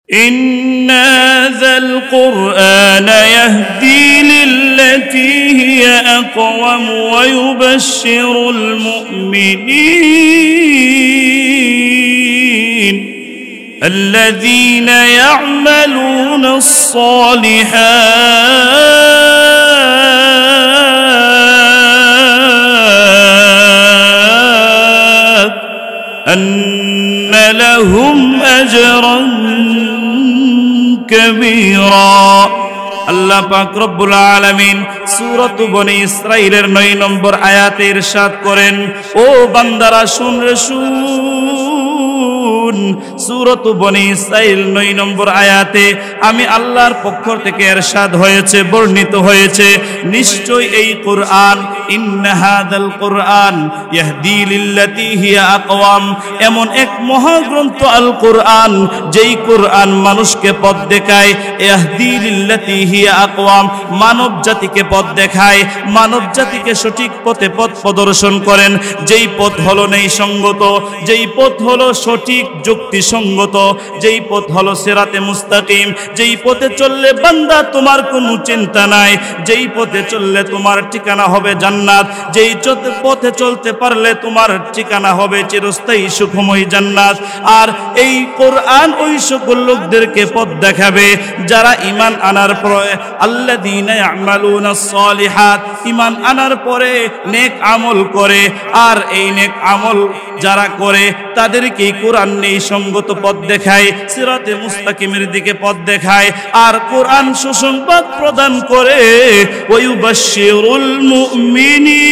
إن هذا القرآن يهدي للتي هي أقوم ويبشر المؤمنين الذين يعملون الصالحات أن لهم أجرا كبيرا আল্লাহ পাক রব্বুল আলামিন সূরাত বনী ইসরাঈলের 9 নম্বর আয়াতে ইরশাদ করেন, ও বান্দারা শুন রে শুন। সূরাত বনী ইসরাঈল 9 নম্বর আয়াতে আমি আল্লাহর পক্ষ থেকে ইরশাদ হয়েছে, বর্ণিত হয়েছে, নিশ্চয় এই কোরআন, ইন্না হাযাল কোরআন ইয়াহদি লিল্লাতী হিয়া আকওয়াম, এমন এক মহাগ্রন্থ আল কোরআন যেই কোরআন মানুষকে পথ দেখায়, ইয়াহদি লিল্লাতী হিয়া আকওয়াম, মানব জাতিকে পথ দেখায়, মানব জাতিকে সঠিক পথে পথ প্রদর্শন করেন, যেই পথ হলো ন্যায়সঙ্গত, যেই পথ হলো সঠিক যুক্তিসঙ্গত, যেই পথ হলো সিরাতে মুস্তাকিম, যেই পথে চললে বান্দা তোমার কোনো চিন্তা নাই, যেই পথে চললে তোমার ঠিকানা হবে জান্নাত, যেই পথে চলতে পারলে তোমার ঠিকানা হবে চিরস্থায়ী সুখময় জান্নাত। আর এই কোরআন ওই সকল লোকদেরকে পথ দেখাবে যারা ঈমান আনার পরে আল্লাযীনা ইয়ামালুনাস সালিহাত, ঈমান আনার পরে নেক আমল করে, আর এই নেক আমল যারা করে তাদেরকে কোরআন নেই সঙ্গত পথ দেখায়, সিরাতে মুস্তাকিমের দিকে পথ দেখায়, আর কোরআন সুসংবাদ প্রদান করে, ওয়ায়ুবাশশিরুল মুমিনিন,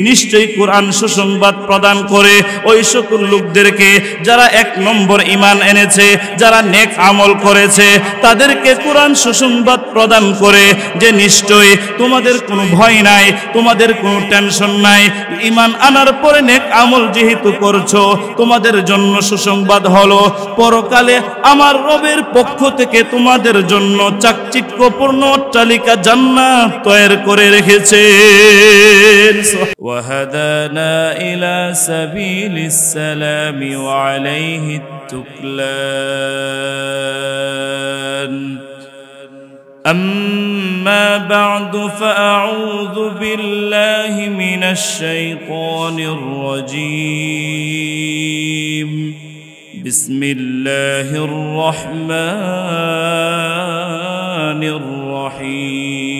নিশ্চয়ই কোরআন সুসংবাদ প্রদান করে ওই সকল লোকদেরকে যারা 1 নম্বর ঈমান এনেছে, যারা নেক আমল করেছে, তাদেরকে কোরআন সুসংবাদ প্রদান করে যে নিশ্চয়ই তোমাদের কোনো ভয় নাই, তোমাদের কোনো টেনশন নাই, ঈমান আনার পরে নেক আমল যেহেতু করছো, তোমাদের জন্য সুসংবাদ হলো পরকালে আমার রবের পক্ষ থেকে তোমাদের জন্য চাকচিক্যপূর্ণ অট্টালিকা জান্নাত তৈরি করে রেখেছেন। وهدانا إلى سبيل السلام وعليه التكلان أما بعد فأعوذ بالله من الشيطان الرجيم بسم الله الرحمن الرحيم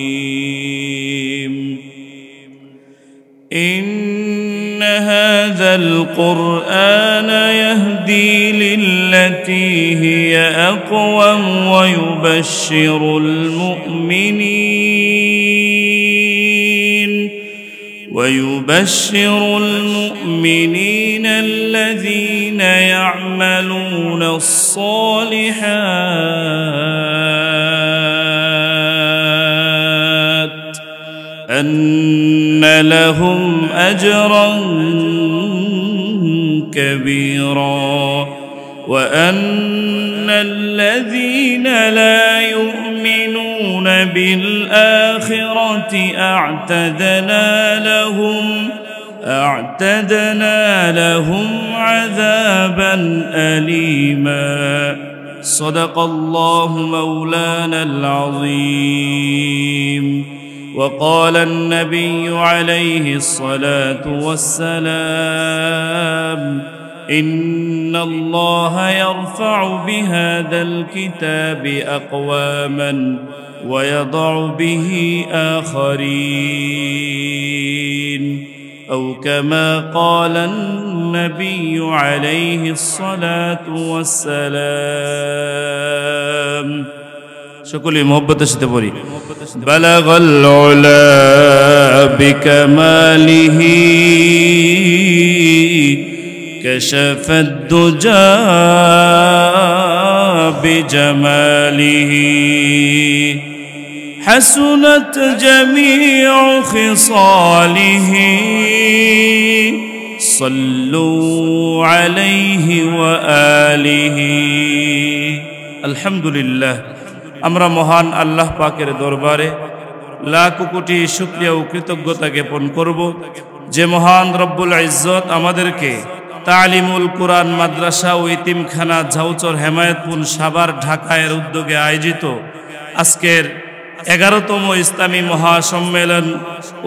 إن هذا القرآن يهدي للتي هي أقوم ويبشر المؤمنين الذين يعملون الصالحات أن لهم أجرا كبيرا وأن الذين لا يؤمنون بالآخرة أعتدنا لهم عذابا أليما صدق الله مولانا العظيم. وقال النبي عليه الصلاة والسلام إن الله يرفع بهذا الكتاب أقواما ويضع به آخرين أو كما قال النبي عليه الصلاة والسلام. সকলে মোহব্বতের সাথে পড়ি। বালাগাল উলা বিকামালিহি কাশাফাদ দুজা বিজামালিহি হাসুনাত জামিউ খিসালিহি সাল্লু আলাইহি ওয়া আলিহি। আলহামদুলিল্লাহ, আমরা মহান আল্লাহ পাকের দরবারে লাখ কোটি শুকরিয়া ও কৃতজ্ঞতা জ্ঞাপন করব যে মহান রব্বুল ইজ্জত আমাদেরকে তালিমুল কোরআন মাদ্রাসা ও ইতিমখানা ঝাউচর হেমায়েতপুর সাভার ঢাকায়ের উদ্যোগে আয়োজিত আজকের 11তম ইসলামী মহাসম্মেলন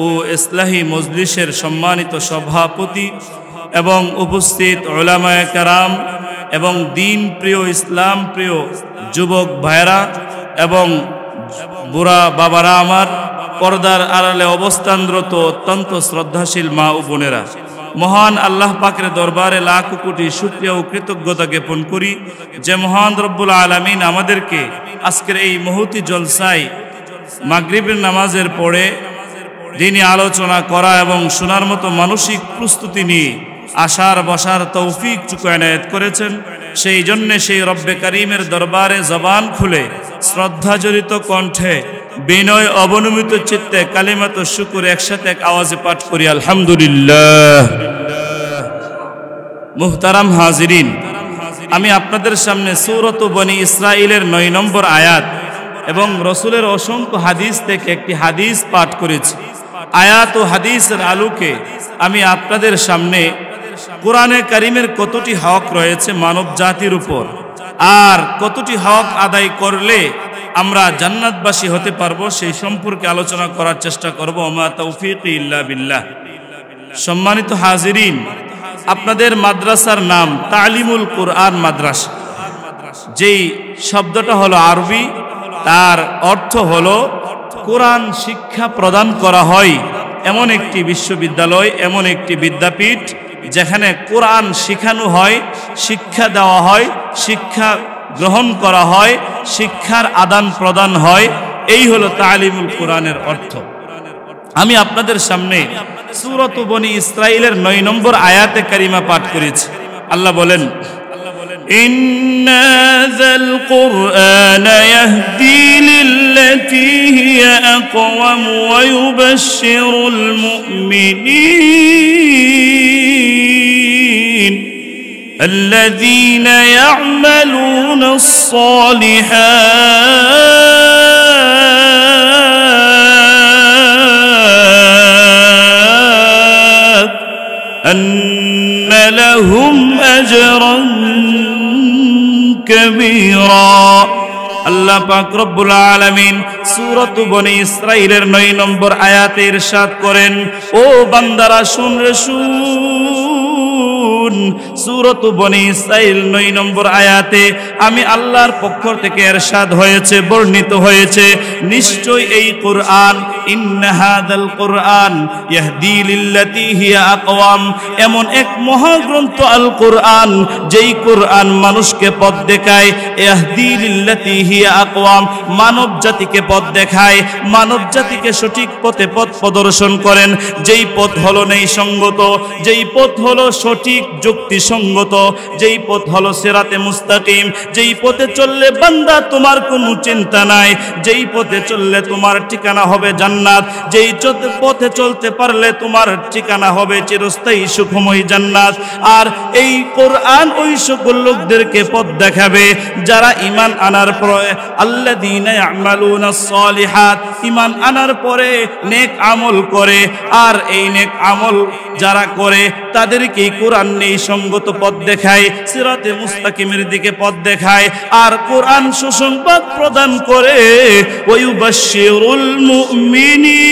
ও ইসলাহি মজলিসের সম্মানিত সভাপতি এবং উপস্থিত উলামায়ে কেরাম এবং দিন প্রিয় ইসলাম প্রিয় যুবক ভাইরা এবং বুড়া বাবারা, আমার পর্দার আড়ালে অবস্থানরত অত্যন্ত শ্রদ্ধাশীল মা ও বোনেরা, মহান আল্লাহ পাকের দরবারে লাখ কোটি শুকরিয়া ও কৃতজ্ঞতা জ্ঞাপন করি যে মহান রব্বুল আলামিন আমাদেরকে আজকের এই মহতি জলসায় মাগরিবের নামাজের পরে দিনী আলোচনা করা এবং শোনার মতো মানসিক প্রস্তুতি নিয়ে আসার বসার তৌফিক এনায়েত করেছেন। সেই জন্যে সেই রব্বে কারিমের দরবারে জবান খুলে শ্রদ্ধাজড়িত কণ্ঠে বিনয় অবনমিত চিত্তে কালিমাত শুকুর একসাথে এক আওয়াজে পাঠ করি আলহামদুলিল্লাহ। মুহতারাম হাজিরিন, আমি আপনাদের সামনে সূরাত বনী ইসরাঈলের 9 নম্বর আয়াত এবং রসুলের অসংখ্য হাদিস থেকে একটি হাদিস পাঠ করেছি। আয়াত ও হাদিসের আলোকে আমি আপনাদের সামনে কোরআনে কারিমের কতটি হক রয়েছে মানব জাতির উপর, আর কতটি হক আদায় করলে আমরা জান্নাতবাসী হতে পারবো সেই সম্পর্কে আলোচনা করার চেষ্টা করব। ওমা তাওফীকি ইল্লা বিল্লাহ। সম্মানিত হাজিরিন, আপনাদের মাদ্রাসার নাম তালিমুল কোরআন মাদ্রাসা। যেই শব্দটা হলো আরবি, তার অর্থ হলো কোরআন শিক্ষা প্রদান করা হয় এমন একটি বিশ্ববিদ্যালয়, এমন একটি বিদ্যাপীঠ যেখানে কোরআন শেখানো হয়, শিক্ষা দেওয়া হয়, শিক্ষা গ্রহণ করা হয়, শিক্ষার আদান প্রদান হয়। এই হলো তালিমুল কোরআনের অর্থ। আমি আপনাদের সামনে সূরাত বনী ইসরাঈলের 9 নম্বর আয়াতে কারিমা পাঠ করেছি। আল্লাহ বলেন, ইন্না যাল কুরআনা ইয়াহদি লিল্লাতী হিয়া আকওয়াম ওয়া ইউবাশশিরুল মুমিনিন الذين يعملون الصالحات أن لهم أجرا كبيرا। আল্লাহ পাক রব্বুল আলামিন সূরাত বনী ইসরাঈলের 9 নম্বর আয়াতে ইরশাদ করেন, ও বান্দারা শুন রে শুন। সূরাত বনী ইসরাঈল 9 নম্বর আয়াতে আমি আল্লাহর পক্ষ থেকে ইরশাদ হয়েছে, বর্ণিত হয়েছে, নিশ্চয় এই কোরআন ইন্না হাযাল কোরআন ইয়াহদি লিল্লাতী হিয়া আকওয়াম, এমন এক মহাগ্রন্থ আল কোরআন যেই কোরআন মানুষকে পথ দেখায়। ইয়াহদি লিল্লাতী হিয়া আকওয়াম, মানব জাতিকে পথ দেখায়, মানব জাতিকে সঠিক পথে পথ প্রদর্শন করেন। যেই পথ হলো ন্যায়সঙ্গত, যেই পথ হলো সঠিক যুক্তিসঙ্গত, যেই পথ হলো সিরাতে মুস্তাকিম, যেই পথে চললে বান্দা তোমার কোনো চিন্তা নাই, যেই পথে চললে তোমার ঠিকানা হবে জান্নাত, যেই পথে চলতে পারলে তোমার ঠিকানা হবে চিরস্থায়ী সুখময় জান্নাত। আর এই কোরআন ওই সকল লোকদেরকে পথ দেখাবে যারা ঈমান আনার পরে আল্লাযীনা ইয়ামালুনাস সালিহাত, ঈমান আনার পরে নেক আমল করে। আর এই নেক আমল যারা করে তাদেরকে কোরআন নেই সঙ্গত পথ দেখায়, সিরাতে মুস্তাকিমের দিকে পথ দেখায়। আর কোরআন সুসংবাদ প্রদান করে, ওয়ায়ুবাশশিরুল মুমিনিন,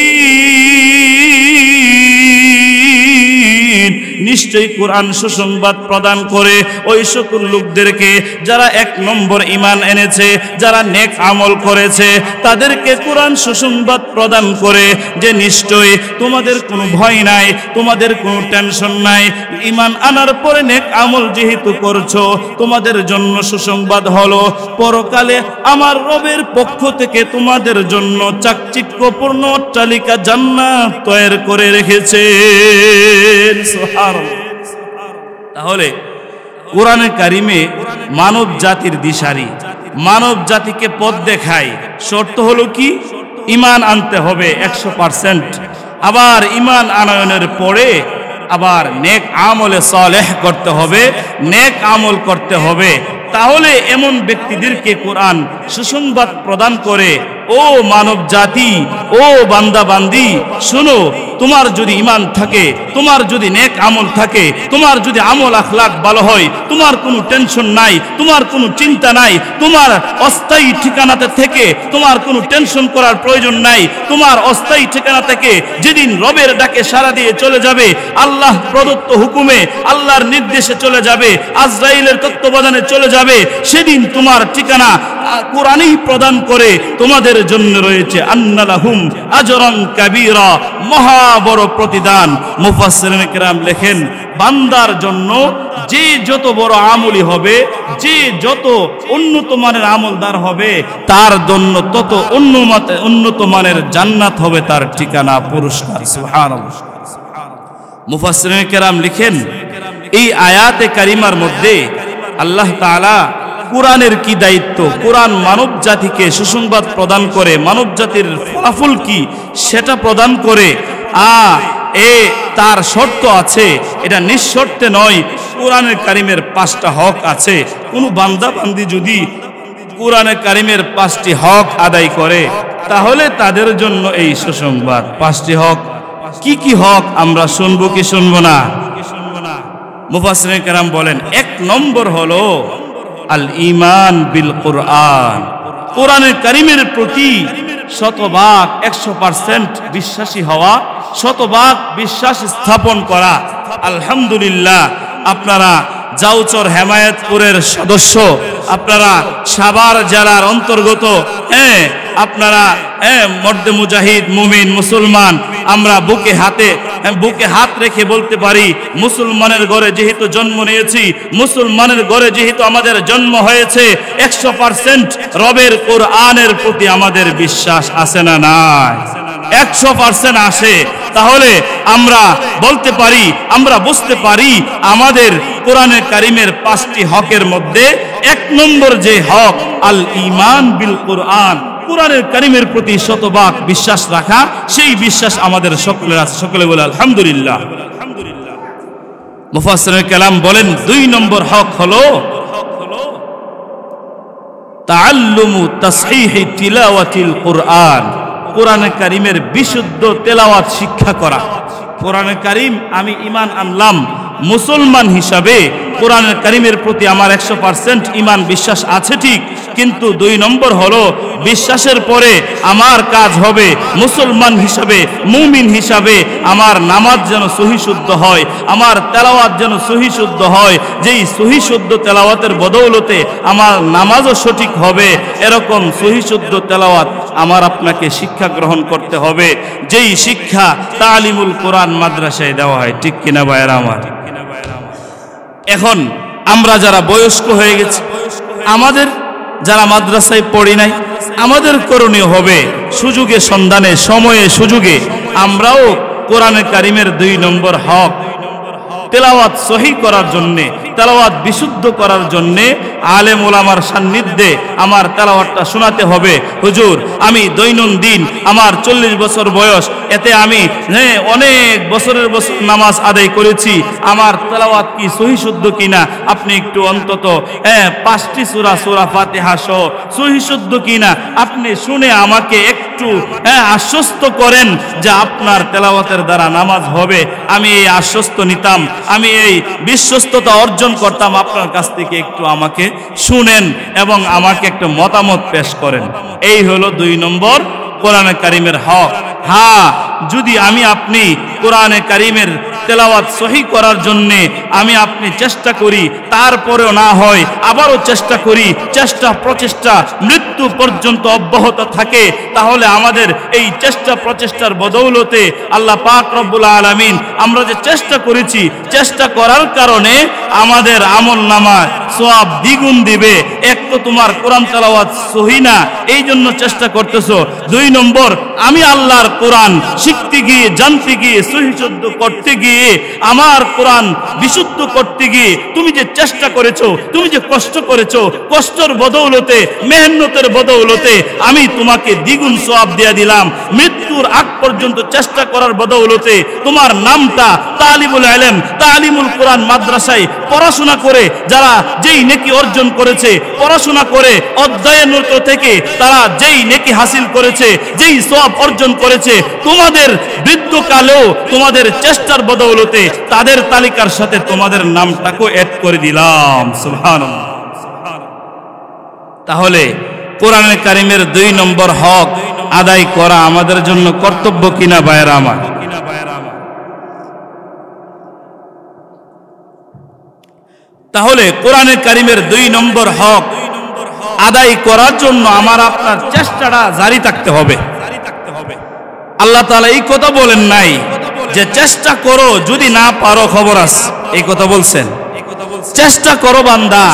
নিশ্চয়ই কোরআন সুসংবাদ প্রদান করে ওই সকল লোকদেরকে যারা 1 নম্বর ঈমান এনেছে, যারা নেক আমল করেছে, তাদেরকে কোরআন সুসংবাদ প্রদান করে যে নিশ্চয়ই তোমাদের কোনো ভয় নাই, তোমাদের কোনো টেনশন নাই। ঈমান আনার পরে নেক আমল যেহেতু করছো, তোমাদের জন্য সুসংবাদ হলো পরকালে আমার রবের পক্ষ থেকে তোমাদের জন্য চাকচিক্যপূর্ণ অট্টালিকা জান্নাত তৈরি করে রেখেছেন। সুবহানাল্লাহ। তাহলে কোরআনে কারিমে মানব জাতির দিশারি, মানব জাতিকে পথ দেখায়। শর্ত হলো কি? ঈমান আনতে হবে 100%। আবার ঈমান আনয়নের পরে আবার নেক আমলে সালেহ করতে হবে, নেক আমল করতে হবে। তাহলে এমন ব্যক্তিদেরকে কোরআন সুসংবাদ প্রদান করে, ও মানব জাতি, ও বান্দা বান্দি, শুনো, তোমার যদি ঈমান থাকে, তোমার যদি নেক আমল থাকে, তোমার যদি আমল আখলাক ভালো হয়, তোমার কোনো টেনশন নাই, তোমার কোনো চিন্তা নাই, তোমার অস্থায়ী ঠিকানাতে থেকে তোমার কোনো টেনশন করার প্রয়োজন নাই। তোমার অস্থায়ী ঠিকানা থেকে যেদিন রবের ডাকে সাড়া দিয়ে চলে যাবে, আল্লাহ প্রদত্ত হুকুমে আল্লাহর নির্দেশে চলে যাবে, আজরাইলের তত্ত্বাবধানে চলে যাবে, সেদিন তোমার ঠিকানা কোরআনই প্রদান করে তোমাদের জন্য রয়েছে আন্নালাহুম আজরান কাবীরা, মহা বড় প্রতিদান। মুফাসসিরিন কিরাম লেখেন, বান্দার জন্য যে যত বড় আমলি হবে, যে যত উন্নত মানের আমলদার হবে, তার জন্য তত উন্নত মানের জান্নাত হবে তার ঠিকানা, পুরস্কার। সুবহানাল্লাহ। মুফাসসিরিন কিরাম লিখেন, এই আয়াতে কারিমার মধ্যে আল্লাহ তাআলা কোরআনের কি দায়িত্ব, কোরআন মানব জাতিকে সুসংবাদ প্রদান করে, মানব জাতির ফলাফল কি সেটা প্রদান করে। তার শর্ত আছে, এটা নিঃশর্তে নয়। কোরআনের কারিমের 5টা হক আছে। কোনো বান্দা বান্দি যদি কোরআনের কারিমের 5টি হক আদায় করে, তাহলে তাদের জন্য এই সুসংবাদ। 5টি হক কি কি হক আমরা শুনবো কি শুনবো না? মুফাসসিরিন কেরাম বলেন, 1 নম্বর হলো আল ঈমান বিল কোরআন, কোরআনের কারিমের প্রতি শতভাগ 100% বিশ্বাসী হওয়া, শতভাগ বিশ্বাস স্থাপন করা। আলহামদুলিল্লাহ, আপনারা জাউচর হেমায়েতপুরের সদস্য, আপনারা সাভার জেলার অন্তর্গত, আপনারা মর্দে মুজাহিদ মুমিন মুসলমান, আমরা বুকে হাত রেখে বলতে পারি, মুসলমানের ঘরে যেহেতু জন্ম নিয়েছি, মুসলমানের ঘরে যেহেতু আমাদের জন্ম হয়েছে, 100% রবের কোরআনের প্রতি আমাদের বিশ্বাস আছে না নাই? 100% আসে। তাহলে আমরা বলতে পারি, আমরা বুঝতে পারি, আমাদের কোরআনের কারিমের 5টি হকের মধ্যে 1 নম্বর যে হক আল ঈমান বিল কোরআন, কোরআনের কারিমের প্রতি শতভাগ বিশ্বাস রাখা, সেই বিশ্বাস আমাদের সকলের আছে। সকলে বলে আলহামদুলিল্লাহ। মুফাসসিরিন কালাম বলেন, 2 নম্বর হক হলো তাআল্লুমু তাসহিহি তিলাওয়াতিল কোরআন, কোরআনের কারিমের বিশুদ্ধ তেলাওয়াত শিক্ষা করা। কোরআনের কারিম আমি ঈমান আনলাম, মুসলমান হিসাবে কোরআনের কারিমের প্রতি আমার 100% ঈমান বিশ্বাস আছে ঠিক, কিন্তু 2 নম্বর হলো বিশ্বাসের পরে আমার কাজ হবে মুসলমান হিসাবে, মুমিন হিসাবে আমার নামাজ যেন সহি শুদ্ধ হয়, আমার তেলাওয়াত যেন সহি শুদ্ধ হয়, যেই সহি শুদ্ধ তেলাওয়াতের বদৌলতে আমার নামাজও সঠিক হবে। এরকম সহি শুদ্ধ তেলাওয়াত আমার আপনাকে শিক্ষা গ্রহণ করতে হবে, যেই শিক্ষা তালিমুল কোরআন মাদ্রাসায় দেওয়া হয়। ঠিক কিনা ভাইয়েরা আমার? এখন আমরা যারা বয়স্ক হয়ে গেছি, আমাদের যারা মাদ্রাসায় পড়ি নাই, আমাদের করণীয় হবে সুযোগে সন্ধানে, সময়ে সুযোগে আমরাও কোরআনের কারিমের 2 নম্বর হক তেলাওয়াত সহি করার জন্যে, তেলাওয়াত বিশুদ্ধ করার জন্যে আলেম ওলামার সান্নিধ্যে আমার তেলাওয়াতটা শোনাতে হবে। হুজুর, আমি দৈনন্দিন আমার 40 বছর বয়স, এতে আমি অনেক বছরের বছর নামাজ আদায় করেছি, আমার তেলাওয়াত কি সহি শুদ্ধ কিনা আপনি একটু অন্তত 5টি সূরা, সূরা ফাতিহা সহ সহি শুদ্ধ কিনা আপনি শুনে আমাকে একটু আশ্বস্ত করেন যে আপনার তেলাওয়াতের দ্বারা নামাজ হবে। আমি এই আশ্বস্ত নিতাম, আমি এই বিশ্বস্ততা অর্জন করতাম আপনার কাছ থেকে। একটু আমাকে শুনেন এবং আমাকে একটা মতামত পেশ করেন। এই হলো 2 নম্বর কোরআনে কারিমের হক। হ্যাঁ, যদি আমি আপনি কোরআনে কারিমের তেলাওয়াত সহি করার জন্যে আমি আপনি চেষ্টা করি, তারপরেও না হয় আবারও চেষ্টা করি, চেষ্টা প্রচেষ্টা মৃত্যু পর্যন্ত অব্যাহত থাকে, তাহলে আমাদের এই চেষ্টা প্রচেষ্টার বদৌলতে আল্লাহ পাক রব্বুল আলামিন আমরা যে চেষ্টা করেছি, চেষ্টা করার কারণে আমাদের আমল নামায় সওয়াব দ্বিগুণ দিবে। এক তো তোমার কোরআন তেলাওয়াত সহি না, এই জন্য চেষ্টা করতেছো। 2 নম্বর, আমি আল্লাহর কোরআন শিখতে গিয়ে, জানতে গিয়ে, সহি শুদ্ধ করতে গিয়ে, আমার কোরআন বিশুদ্ধ করতে গিয়ে তুমি যে চেষ্টা করেছো, তুমি যে কষ্ট করেছো, কষ্টের বদৌলতে, মেহনতের বদৌলতে আমি তোমাকে দ্বিগুণ সওয়াব দিয়ে দিলাম। মৃত্যুর আগ পর্যন্ত চেষ্টা করার বদৌলতে তোমার নামটা তালিমুল ইলম, তালিমুল কোরআন মাদ্রাসায় পড়াশোনা করে যারা যেই নেকি অর্জন করেছে, পড়াশোনা করে অধ্যয়নরত থেকে তারা যেই নেকি হাসিল করেছে, যেই সওয়াব অর্জন করেছে, তোমাদের বৃদ্ধকালেও তোমাদের চেষ্টার বদৌলতে তাদের তালিকার সাথে তোমাদের নামটাকে অ্যাড করে দিলাম। সুবহানাল্লাহ। তাহলে কোরআনে কারিমের 2 নম্বর হক আদায় করা আমাদের জন্য কর্তব্য কিনা ভাইরা আমার? তাহলে কোরআনে কারিমের 2 নম্বর হক আদায় করার জন্য আমার আপনার চেষ্টাটা জারি থাকতে হবে। আল্লাহ তাআলা এই কথা বলেন নাই যে চেষ্টা করো, যদি না পারো খবর আছে, এই কথা বলছেন। চেষ্টা করো বান্দা,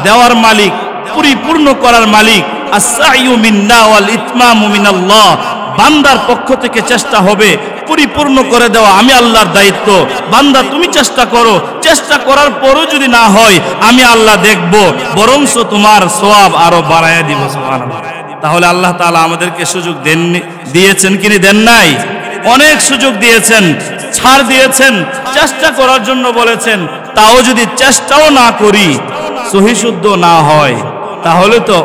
দেওয়ার মালিক, পরিপূর্ণ করার মালিক। আস-সাইয়ু মিন্না ওয়াল ইতমামু মিনাল্লাহ। বান্দার পক্ষ থেকে চেষ্টা হবে, পরিপূর্ণ করে দেওয়া আমি আল্লাহর দায়িত্ব। বান্দা তুমি চেষ্টা করো, চেষ্টা করার পরও যদি না হয় আমি আল্লাহ দেখব, বরঞ্চ তোমার সওয়াব আরো বাড়ায়া দিব। সুবহানাল্লাহ। তাহলে আল্লাহ তাআলা আমাদেরকে সুযোগ দিয়েছেন কি দেন নাই? অনেক সুযোগ দিয়েছেন, ছাড় দিয়েছেন, চেষ্টা করার জন্য বলেছেন। তাও যদি চেষ্টাও না করি, সহিশুদ্ধ না হয়, তাহলে তো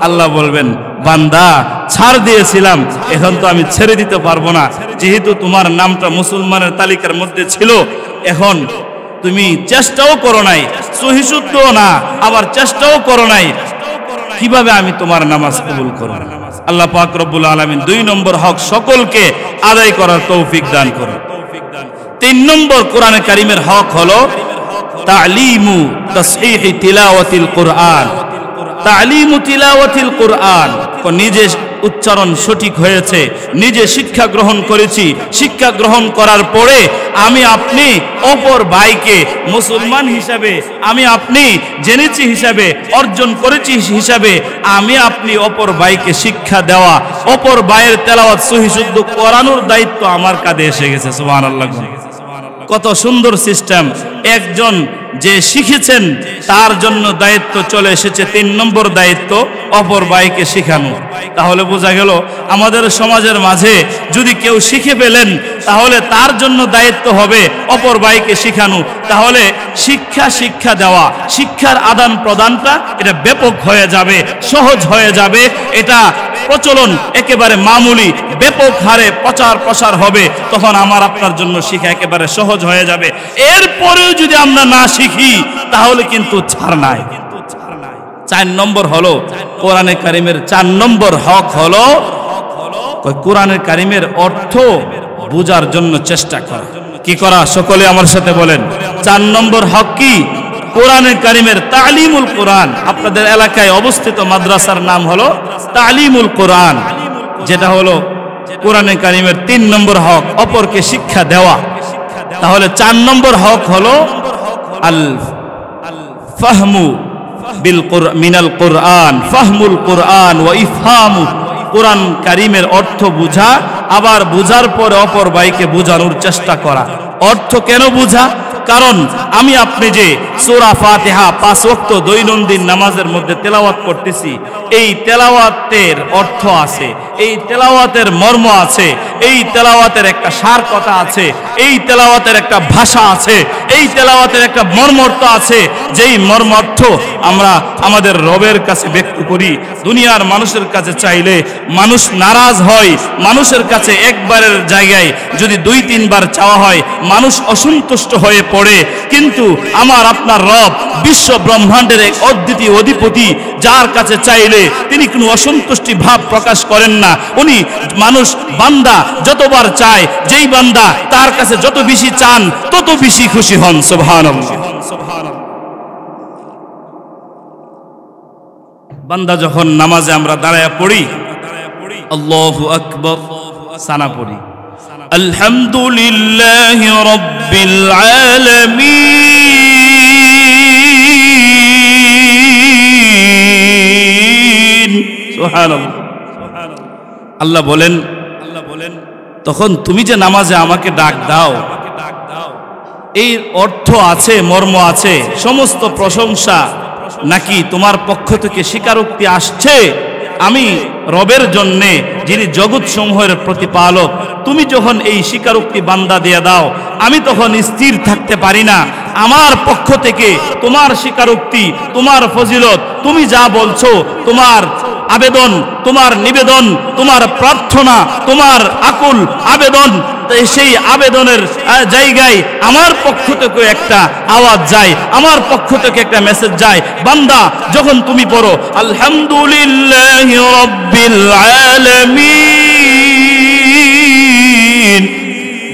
আল্লাহ বলবেন বান্দা ছাড় দিয়েছিলাম, এখন তো আমি ছেড়ে দিতে পারবো না, যেহেতু তোমার নামটা মুসলমানের তালিকার মধ্যে ছিল, এখন তুমি চেষ্টাও করো নাই, সহিশুদ্ধ না, আবার চেষ্টাও করো নাই, কিভাবে আমি তোমার নামাজ কবুল করব? আল্লাহ পাক রব্বুল আলামিন 2 নম্বর হক সকলকে আদায় করার তৌফিক দান করুন। 3 নম্বর কোরআনে কারিমের হক হলো তালিমু তাসহিহি তিলাওয়াতিল কোরআন। তালিমু তিলাওয়াতিল কোরআন, নিজে উচ্চারণ সঠিক হয়েছে, নিজে শিক্ষা গ্রহণ করেছি, শিক্ষা গ্রহণ করার পরে আমি আপনি অপর ভাইকে মুসলমান হিসাবে, আমি আপনি জেনেছি হিসাবে, অর্জন করেছি হিসাবে, আমি আপনি অপর ভাইকে শিক্ষা দেওয়া, অপর ভাইয়ের তেলাওয়াত সহিশুদ্ধ করানোর দায়িত্ব আমার কাঁধে এসে গেছে। সুবহানাল্লাহ। কত সুন্দর সিস্টেম! একজন যে শিখেছেন তার জন্য দায়িত্ব চলে এসেছে 3 নম্বর দায়িত্ব, অপর ভাইকে শেখানো। তাহলে বোঝা গেল আমাদের সমাজের মাঝে যদি কেউ শিখে ফেলেন, তাহলে তার জন্য দায়িত্ব হবে অপর ভাইকে শেখানো। তাহলে শিক্ষা দেওয়া, শিক্ষার আদান প্রদানটা এটা ব্যাপক হয়ে যাবে, সহজ হয়ে যাবে। এটা প্রচলন একেবারে মামুলি, ব্যাপক হারে প্রচার প্রসার হবে, তখন আমার আপনার জন্য শিক্ষা একেবারে সহজ হয়ে যাবে। এরপরেও যদি আমরা না শিখি, তাহলে কিন্তু ছাড় নাই। 4 নম্বর হলো কোরআনে কারিমের 4 নম্বর হক হলো কোরআনে কারিমের অর্থ বোঝার জন্য চেষ্টা করা। কি করা? সকলে আমার সাথে বলেন। 4 নম্বর হক কি? কোরআনে কারিমের তালিমুল কোরআন। আপনাদের এলাকায় অবস্থিত মাদ্রাসার নাম হলো তালিমুল কোরআন, যেটা হলো কোরআনে কারিমের 3 নম্বর হক, অপরকে শিক্ষা দেওয়া। তাহলে 4 নম্বর হক হলো আল ফাহমু বিল মিনাল কোরআন, ফাহমুল কোরআন ওয়া ইফহামু। কোরআন কারিমের অর্থ বুঝা, আবার বুঝার পরে অপর ভাইকে বোঝানোর চেষ্টা করা। অর্থ কেন বুঝা? কারণ আমি আপনি যে সূরা ফাতিহা 5 ওয়াক্ত দৈনন্দিন নামাজের মধ্যে তেলাওয়াত করতেছি, এই তেলাওয়াতের অর্থ আছে, এই তেলাওয়াতের মর্ম আছে, এই তেলাওয়াতের একটা সার কথা আছে, এই তেলাওয়াতের একটা ভাষা আছে, এই তেলাওয়াতের একটা মর্মর্থ আছে, যেই মর্মর্থ আমরা আমাদের রবের কাছে ব্যক্ত করি। দুনিয়ার মানুষের কাছে চাইলে মানুষ নারাজ হয়, মানুষের কাছে একবারের জায়গায় যদি 2-3 বার চাওয়া হয় মানুষ অসন্তুষ্ট হয়ে পড়ে। কিন্তু আমার আপনার রব বিশ্ব ব্রহ্মাণ্ডের এক অদ্বিতীয় অধিপতি, যার কাছে চাইলে তিনি কোনো অসন্তুষ্টি ভাব প্রকাশ করেন না। উনি মানুষ বান্দা যতবার চায়, যেই বান্দা তার কাছে যত বেশি চান তত বেশি খুশি হন। সুবহানাল্লাহ। বান্দা যখন নামাজে আমরা দাঁড়ায়া পড়ি, আল্লাহু আকবার সানা পড়ি, আলহামদুলিল্লাহি রাব্বিল আলামিন, সুবহানাল্লাহ। আল্লাহ বলেন তখন তুমি যে নামাজে আমাকে ডাক দাও, এই অর্থ আছে, মর্ম আছে, সমস্ত প্রশংসা নাকি তোমার পক্ষ থেকে স্বীকারোক্তি আসছে, আমি রবের জন্যে, যিনি জগৎ সমূহের প্রতিপালক, তুমি যখন এই স্বীকারোক্তি বান্দা দিয়ে দাও, আমি তখন স্থির থাকতে পারি না। আমার পক্ষ থেকে তোমার স্বীকারোক্তি, তোমার ফজিলত, তুমি যা বলছো, তোমার আবেদন, তোমার নিবেদন, তোমার প্রার্থনা, তোমার আকুল আবেদন, সেই আবেদনের জায়গায় আমার পক্ষ থেকে একটা আওয়াজ যায়, আমার পক্ষ থেকে একটা মেসেজ যায়। বান্দা যখন তুমি পড়ো আলহামদুলিল্লাহি রাব্বিল আলামিন,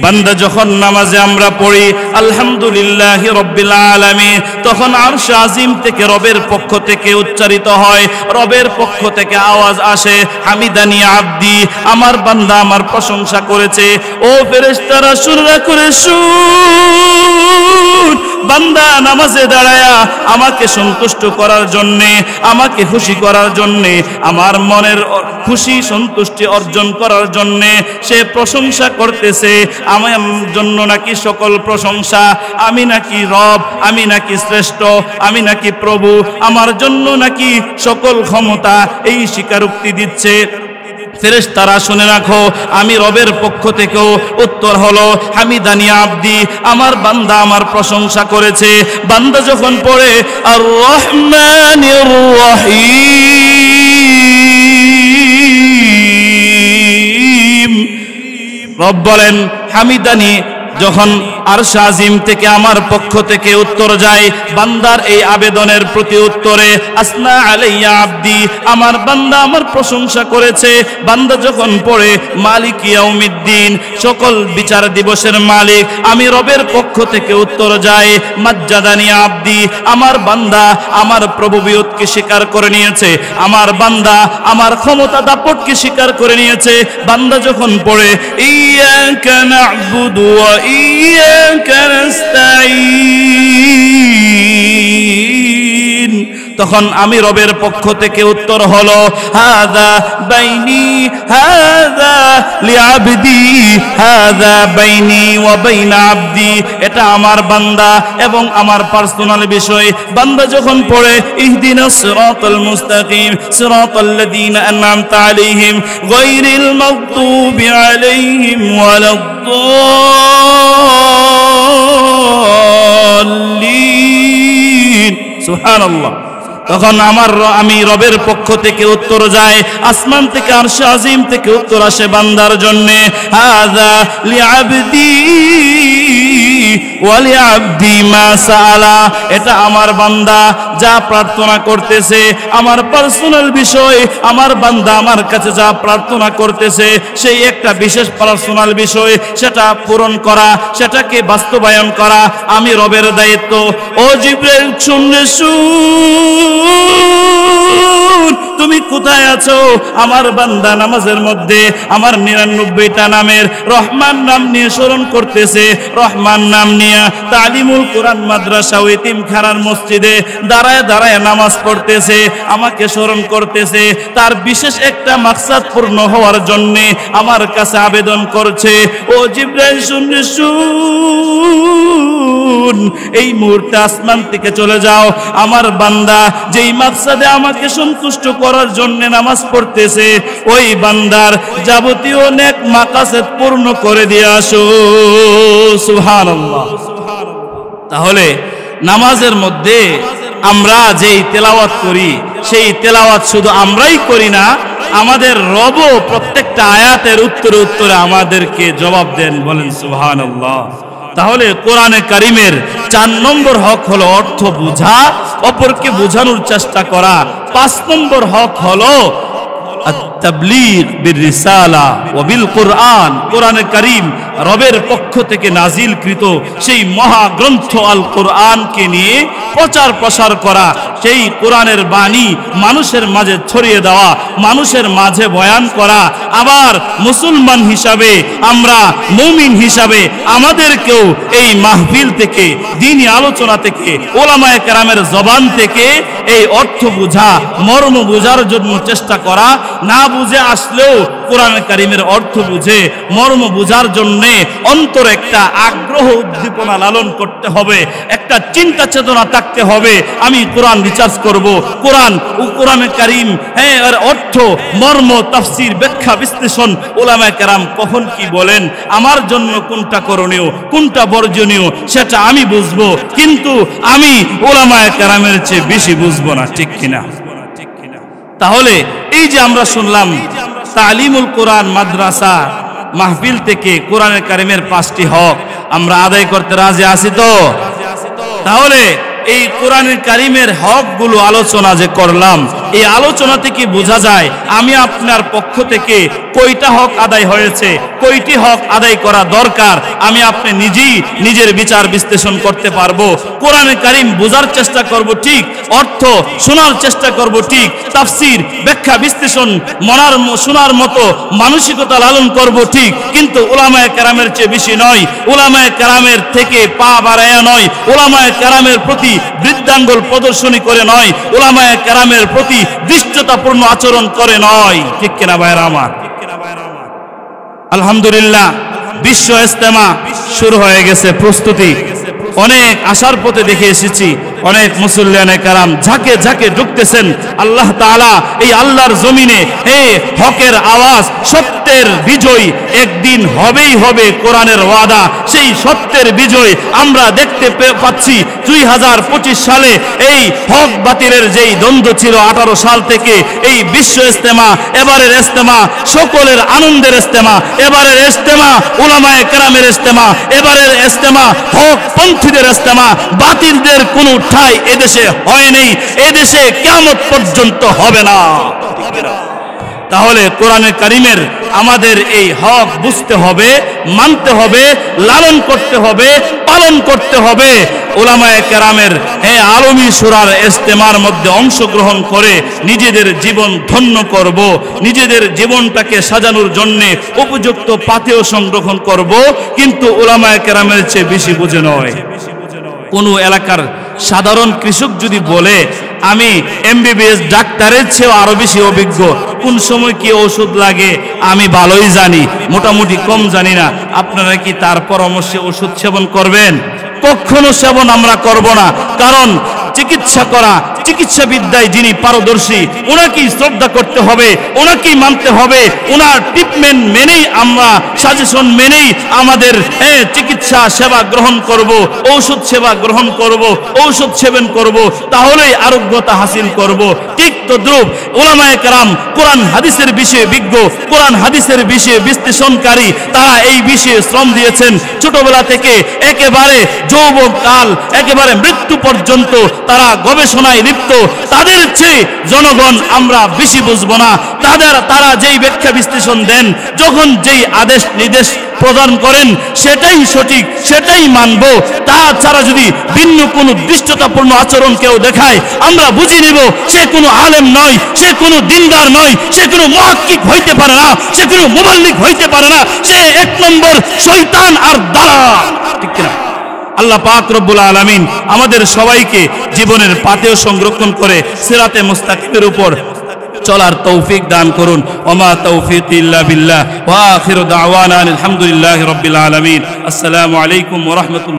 বান্দা যখন নামাজে আমরা পড়ি আলহামদুলিল্লাহি রাব্বিল আলামিন, তখন আরশ আজিম থেকে রবের পক্ষ থেকে উচ্চারিত হয়, রবের পক্ষ থেকে আওয়াজ আসে, হামিদানি আব্দি, আমার বান্দা আমার প্রশংসা করেছে। ও ফেরেশতারা শুনরা করে শুন, বান্দা নামাজে দাঁড়ায়া আমাকে সন্তুষ্ট করার জন্যে, আমাকে খুশি করার জন্যে, আমার মনের খুশি সন্তুষ্টি অর্জন করার জন্যে সে প্রশংসা করতেছে। আমার জন্য নাকি সকল প্রশংসা, আমি নাকি রব, আমি নাকি শ্রেষ্ঠ, আমি নাকি প্রভু, আমার জন্য নাকি সকল ক্ষমতা, এই স্বীকারোক্তি দিচ্ছে। ফেরেশতারা শুনে রাখো, আমি রবের পক্ষ থেকেও উত্তর হলো হামিদানি আব্দি, আমার বান্দা আমার প্রশংসা করেছে। বান্দা যখন পড়ে আর রহমানির রহিম, রব বলেন হামিদানি, যখন আরশ আজিম থেকে আমার পক্ষ থেকে উত্তর যায় বান্দার এই আবেদনের প্রতি উত্তরে, আসনা আলাইয়া আব্দি, আমার বান্দা আমার প্রশংসা করেছে। বান্দা যখন পড়ে মালিক ইয়াউমিদ্দিন, সকল বিচার দিবসের মালিক, আমি রবের পক্ষ থেকে উত্তর যায় মাজ্জাদানি আব্দি, আমার বান্দা আমার প্রভুবিয়তকে স্বীকার করে নিয়েছে, আমার বান্দা আমার ক্ষমতা দাপটকে স্বীকার করে নিয়েছে। বান্দা যখন পড়ে ইয়াকা না'বুদু ওয়া ইয়াকা নাস্তাঈন, তখন আমি রবের পক্ষ থেকে উত্তর হলো হাযা বাইনি হাযা লিআবদি হাযা বাইনি ওয়া বাইনা আবদি, এটা আমার বান্দা এবং আমার পার্সোনাল বিষয়। বান্দা যখন পড়ে ইহদিনাস সিরাতাল মুস্তাকিম সিরাতাল্লাযীনা আন'আমতা আলাইহিম গায়রিল মাগদুবি আলাইহিম ওয়ালাদ-দাল্লিন, সুবহানাল্লাহ, তখন আমি রবের পক্ষ থেকে উত্তর যায়, আসমান থেকে আরশ আজিম থেকে উত্তর আসে বান্দার জন্য হাযা লিআবদি ওয়া লিআবদি মা সাআলা, এটা আমার বান্দা যা প্রার্থনা করতেছে, আমার পার্সোনাল বিষয়, আমার বান্দা আমার কাছে যা প্রার্থনা করতেছে সেই একটা বিশেষ পার্সোনাল বিষয়, সেটা পূরণ করা, সেটাকে বাস্তবায়ন করা আমি রবের দায়িত্ব। ও জিবরাইল শুনলে তুমি কোথায় আছো? আমার বান্দা নামাজের মধ্যে আমার 99টা নামের রহমান নাম নিয়ে স্মরণ করতেছে, রহমান নাম নিয়ে তালিমুল কোরআন মাদ্রাসা ও ইতিমখানার মসজিদে দাঁড়ায় দাঁড়ায় নামাজ পড়তেছে, আমাকে স্মরণ করতেছে, তার বিশেষ একটা মাকসাদ পূর্ণ হওয়ার জন্য আমার কাছে আবেদন করছে। ও জিবরাইল শুনলে শুন, এই মুহূর্তে আসমান থেকে চলে যাও, আমার বান্দা যেই মাকসাদে আমাকে সন্তুষ্ট করার জন্য নামাজ পড়তেছে ওই বান্দার যাবতীয় নেক মাকাসেদ পূর্ণ করে দিয়ে আসো। সুবহানাল্লাহ। তাহলে নামাজের মধ্যে আমরা যেই তেলাওয়াত করি সেই তেলাওয়াত শুধু আমরাই করি না, আমাদের রবও প্রত্যেকটা আয়াতের উত্তরে উত্তরে আমাদেরকে জবাব দেন, বলেন সুবহানাল্লাহ। তাহলে কোরআনে কারিমের 4 নম্বর হক হলো অর্থ বুঝা, অপরকে বোঝানোর চেষ্টা করা। 5 নম্বর হক হলো আত-তাবলীগ বির-রিসালা ওয়া বিল-কুরআন, কোরআনে কারীম রবের পক্ষ থেকে নাজিলকৃত সেই মহাগ্রন্থ আল কোরআনকে নিয়ে প্রচার প্রসার করা, সেই কোরআনের বাণী মানুষের মাঝে ছড়িয়ে দেওয়া, মানুষের মাঝে বয়ান করা। আবার মুসলমান হিসাবে আমরা, মুমিন হিসাবে আমাদেরকেও এই মাহফিল থেকে, দ্বীনি আলোচনা থেকে, ওলামায়ে কেরামের জবান থেকে এই অর্থ বুঝা, মর্ম বুঝার জন্য চেষ্টা করা, না বুঝে আসলেও কোরআন কারীমের অর্থ বুঝে মর্ম বুঝার জন্য অন্তরে একটা আগ্রহ উদ্দীপনা লালন করতে হবে, একটা চিন্তা চেতনা থাকতে হবে। আমি কোরআন রিসার্চ করব, কোরআন ও কোরআনে কারীম এর অর্থ মর্ম তাফসীর ব্যাখ্যা বিশ্লেষণ উলামায়ে কেরাম কখন কি বলেন, আমার জন্য কোনটা করণীয় কোনটা বর্জনীয় সেটা আমি বুঝবো, কিন্তু আমি উলামায়ে কেরামের চেয়ে বেশি বুঝবো না, ঠিক কিনা? তাহলে এই যে আমরা শুনলাম তালিমুল কোরআন মাদ্রাসা মাহফিল থেকে কোরআনের কারীমের 5টি হক আমরা আদায় করতে রাজি আছি তো? তাহলে এই কোরআনের কারীমের হকগুলো আলোচনা যে করলাম, এই আলোচনা থেকে বোঝা যায় আমি আপনার পক্ষ থেকে কয়টা হক আদায় হয়েছে, কয়টি হক আদায় করা দরকার, আমি আপনি নিজেই নিজের বিচার বিশ্লেষণ করতে পারবো। কোরআনের কারীম বোঝার চেষ্টা করব ঠিক, অর্থ শোনার চেষ্টা করব ঠিক, তাফসীর ব্যাখ্যা বিশ্লেষণ শোনার মতো মানসিকতা লালন করব ঠিক, কিন্তু উলামায়ে কেরামের চেয়ে বেশি নয়, উলামায়ে কেরামের থেকে পা বাড়ায়া নয়, উলামায়ে কেরামের প্রতি বৃদ্ধাঙ্গুল প্রদর্শনী করে নয়, উলামায়ে কেরামের প্রতি দৃষ্টতাপূর্ণ আচরণ করে নয়, ঠিক কিনা ভাইরা আমার? আলহামদুলিল্লাহ, বিশ্ব ইজতেমা শুরু হয়ে গেছে, প্রস্তুতি অনেক আশার পথে দেখে এসেছি। অনেক মুসল্লিয়ানে কারাম ঝাঁকে ঝাঁকে ঢুকতেছেন। আল্লাহ তাআলা এই আল্লাহর জমিনে হকের আওয়াজ, সত্যের বিজয় একদিন হবেই হবে, কোরআনের ওয়াদা। সেই সত্যের বিজয় আমরা দেখতে পাচ্ছি। 2025 সালে এই হক বাতিলের যেই দ্বন্দ্ব ছিল 18 সাল থেকে, এই বিশ্ব ইজতেমা, এবারের ইজতেমা সকলের আনন্দের ইজতেমা, এবারের ইজতেমা উলামায়ে কেরামের ইজতেমা, এবারের ইজতেমা হক পন্থীদের ইজতেমা। বাতিলদের কোনো ঠাঁই এদেশে হয়নি, এদেশে কিয়ামত পর্যন্ত হবে না। তাহলে কোরআনে কারীমের আমাদের এই হক বুঝতে হবে, মানতে হবে, লালন করতে হবে, পালন করতে হবে। উলামায়ে কেরামের আলমী সূরার ইজতেমার মধ্যে অংশগ্রহণ করে নিজেদের জীবন ধন্য করব, নিজেদের জীবনটাকে সাজানোর জন্য উপযুক্ত পাথেয় সংরক্ষণ করব, কিন্তু উলামায়ে কেরামের চেয়ে বেশি বুঝে নয়। কোনো এলাকার সাধারণ কৃষক যদি বলে আমি এমবিবিএস ডাক্তারের চেয়ে আরো বেশি অভিজ্ঞ, কোন সময় কি ওষুধ লাগে আমি ভালোই জানি, মোটামুটি কম জানি না, আপনারা কি তার পরামর্শে ওষুধ সেবন করবেন? কখনো সেবন আমরা করব না। কারণ চিকিৎসা করা, চিকিৎসা বিদ্যায় যিনি পারদর্শী ওনাকেই শ্রদ্ধা করতে হবে, ওনাকেই মানতে হবে, ওনার ট্রিটমেন্ট মেনেই আমরা, সাজেশন মেনেই আমাদের চিকিৎসা সেবা গ্রহণ করব, ঔষধ সেবা গ্রহণ করব, ঔষধ সেবন করব, তাহলেই আরোগ্যতা হাসিল করব। ঠিক তদ্রূপ উলামায়ে কেরাম কোরআন হাদিসের বিষয়ে বিজ্ঞ, কোরআন হাদিসের বিষয়ে বিশ্লেষণকারী, তারা এই বিষয়ে শ্রম দিয়েছেন। ছোটবেলা থেকে একেবারে যৌবন কাল, একেবারে মৃত্যু পর্যন্ত তারা গবেষণায় লিপ্ত। তাদের চেয়ে জনগণ আমরা বেশি বুঝবো না। তারা যেই ব্যাখ্যা বিশ্লেষণ দেন, যখন যেই আদেশ নির্দেশ প্রদান করেন, সেটাই সঠিক, সেটাই মানব। তাছাড়া যদি ভিন্ন কোনো দৃষ্টতাপূর্ণ আচরণ কেউ দেখায়, আমরা বুঝে নিব সে কোনো আলেম নয়, সে কোনো দিনদার নয়, সে কোনো মুহাক্কিক হইতে পারে না, সে কোনো মুবাল্লিগ হইতে পারে না, সে 1 নম্বর শয়তান আর দালাল, ঠিক কিনা? আল্লাহ পাক রব্বুল আলামিন আমাদের সবাইকে জীবনের পাথেয় সংরক্ষণ করে সিরাতে মুস্তাকিমের উপর চলার তৌফিক দান করুন। ওমা তৌফিক ইল্লা বিল্লাহ ওয়া আখিরু দাওয়ানা আলহামদুলিল্লাহি রাব্বিল আলামিন। আসসালামু আলাইকুম ওয়া রাহমাতুল্লাহ।